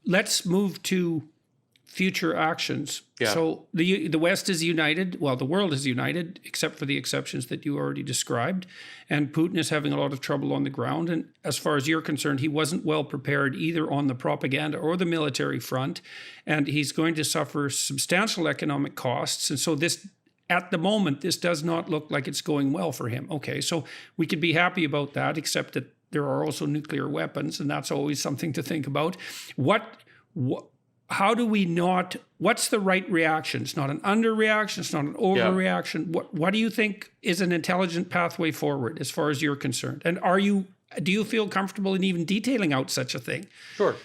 let's move to future actions. Yeah. So the West is united. Well, the world is united, except for the exceptions that you already described. And Putin is having a lot of trouble on the ground. And as far as you're concerned, he wasn't well prepared either on the propaganda or the military front. And he's going to suffer substantial economic costs. And so this, at the moment, this does not look like it's going well for him. Okay, so we could be happy about that, except that there are also nuclear weapons, and that's always something to think about. How do we not, what's the right reaction? It's not an underreaction, it's not an overreaction. Yeah. What do you think is an intelligent pathway forward as far as you're concerned? And do you feel comfortable in even detailing out such a thing? Sure.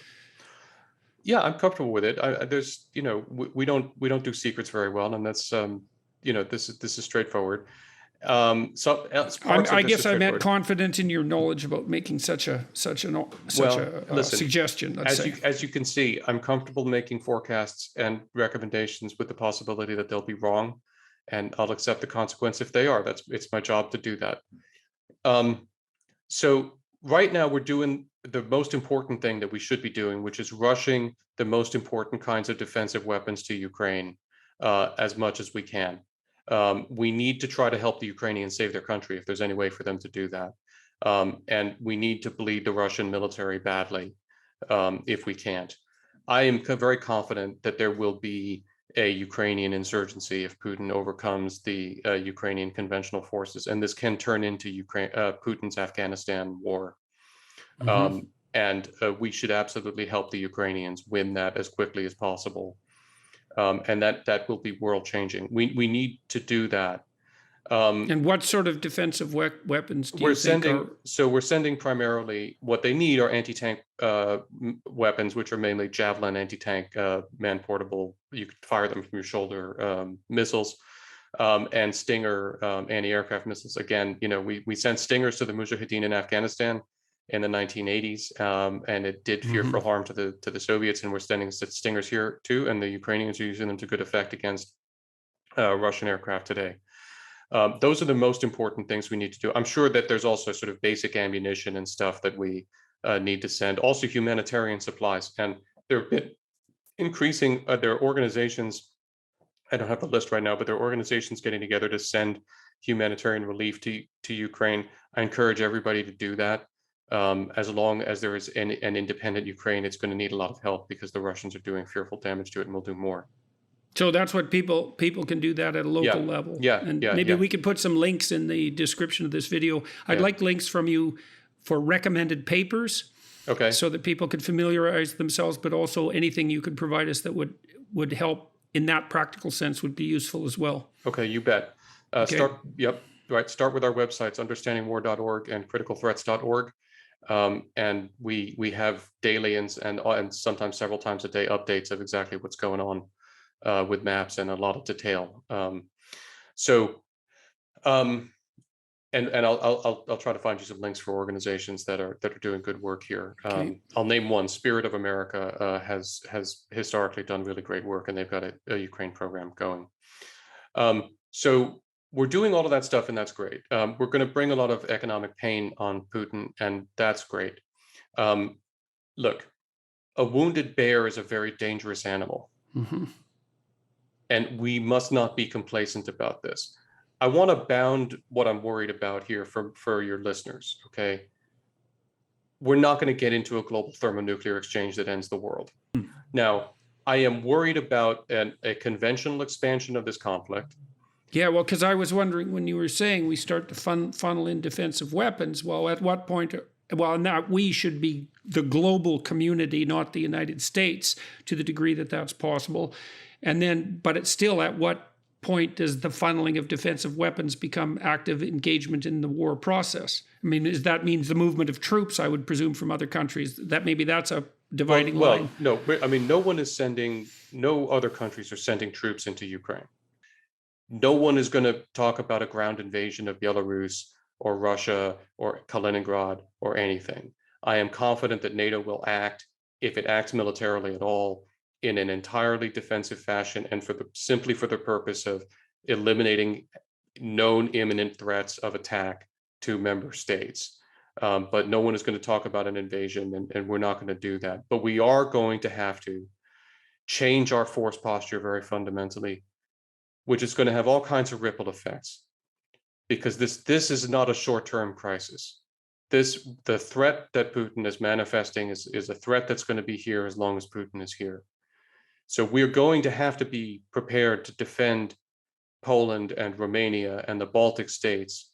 Yeah, I'm comfortable with it. There's, we don't do secrets very well, and that's, this is straightforward. I guess I meant confident in your knowledge about making such a suggestion. As you can see, I'm comfortable making forecasts and recommendations with the possibility that they'll be wrong, and I'll accept the consequence if they are. It's my job to do that. So right now we're doing the most important thing that we should be doing, which is rushing the most important kinds of defensive weapons to Ukraine as much as we can. We need to try to help the Ukrainians save their country if there's any way for them to do that. And we need to bleed the Russian military badly if we can't. I am very confident that there will be a Ukrainian insurgency if Putin overcomes the Ukrainian conventional forces, and this can turn into Putin's Afghanistan war. Mm-hmm. And we should absolutely help the Ukrainians win that as quickly as possible. And that will be world changing. We need to do that. And what sort of defensive weapons do you think So we're sending primarily, what they need are anti-tank weapons, which are mainly Javelin anti-tank man-portable. You could fire them from your shoulder missiles, and Stinger anti-aircraft missiles. Again, we sent Stingers to the Mujahideen in Afghanistan in the 1980s, and it did fearful harm to the Soviets, and we're sending Stingers here too, and the Ukrainians are using them to good effect against Russian aircraft today. Those are the most important things we need to do. I'm sure that there's also sort of basic ammunition and stuff that we need to send, also humanitarian supplies, and they're increasing. There are organizations, I don't have the list right now, but there are organizations getting together to send humanitarian relief to Ukraine. I encourage everybody to do that. As long as there is an independent Ukraine, it's going to need a lot of help because the Russians are doing fearful damage to it, and will do more. So that's what people can do that at a local level. Maybe we could put some links in the description of this video. I'd like links from you for recommended papers, so that people could familiarize themselves, but also anything you could provide us that would help in that practical sense would be useful as well. Okay, you bet. Start with our websites, understandingwar.org and criticalthreats.org. And we have daily and sometimes several times a day updates of exactly what's going on with maps and a lot of detail. And I'll try to find you some links for organizations that are doing good work here. I'll name one. Spirit of America has historically done really great work, and they've got a Ukraine program going. So we're doing all of that stuff, and that's great. We're going to bring a lot of economic pain on Putin, and that's great. Look, a wounded bear is a very dangerous animal. Mm-hmm. And we must not be complacent about this. I want to bound what I'm worried about here for your listeners, okay? We're not going to get into a global thermonuclear exchange that ends the world. Now, I am worried about a conventional expansion of this conflict. Yeah, well, because I was wondering when you were saying we start to funnel in defensive weapons, well, at what point, now we should be the global community, not the United States, to the degree that that's possible. And then, but it's still, at what point does the funneling of defensive weapons become active engagement in the war process? I mean, that means the movement of troops, I would presume, from other countries. That maybe that's a dividing line. No, I mean, no other countries are sending troops into Ukraine. No one is going to talk about a ground invasion of Belarus or Russia or Kaliningrad or anything. I am confident that NATO will act, if it acts militarily at all, in an entirely defensive fashion, and simply for the purpose of eliminating known imminent threats of attack to member states. But no one is going to talk about an invasion, and we're not going to do that. But we are going to have to change our force posture very fundamentally, which is going to have all kinds of ripple effects, because this is not a short-term crisis. The threat that Putin is manifesting is a threat that's going to be here as long as Putin is here. So we're going to have to be prepared to defend Poland and Romania and the Baltic states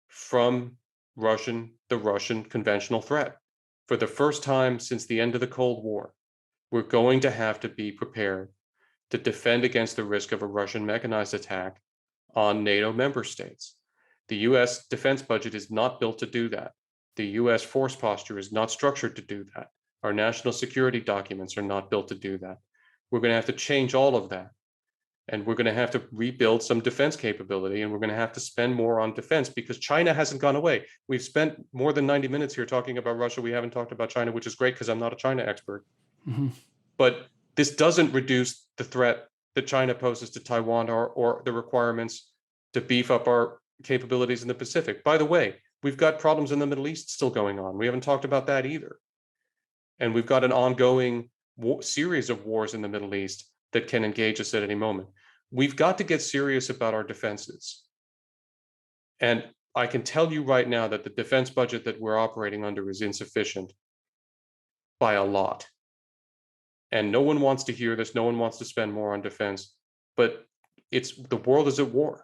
from the Russian conventional threat. For the first time since the end of the Cold War, we're going to have to be prepared to defend against the risk of a Russian mechanized attack on NATO member states. The US defense budget is not built to do that. The US force posture is not structured to do that. Our national security documents are not built to do that. We're going to have to change all of that. And we're going to have to rebuild some defense capability, and we're going to have to spend more on defense, because China hasn't gone away. We've spent more than 90 minutes here talking about Russia. We haven't talked about China, which is great because I'm not a China expert. Mm-hmm. But this doesn't reduce the threat that China poses to Taiwan or the requirements to beef up our capabilities in the Pacific. By the way, we've got problems in the Middle East still going on. We haven't talked about that either. And we've got an ongoing series of wars in the Middle East that can engage us at any moment. We've got to get serious about our defenses. And I can tell you right now that the defense budget that we're operating under is insufficient by a lot. And no one wants to hear this. No one wants to spend more on defense. But the world is at war.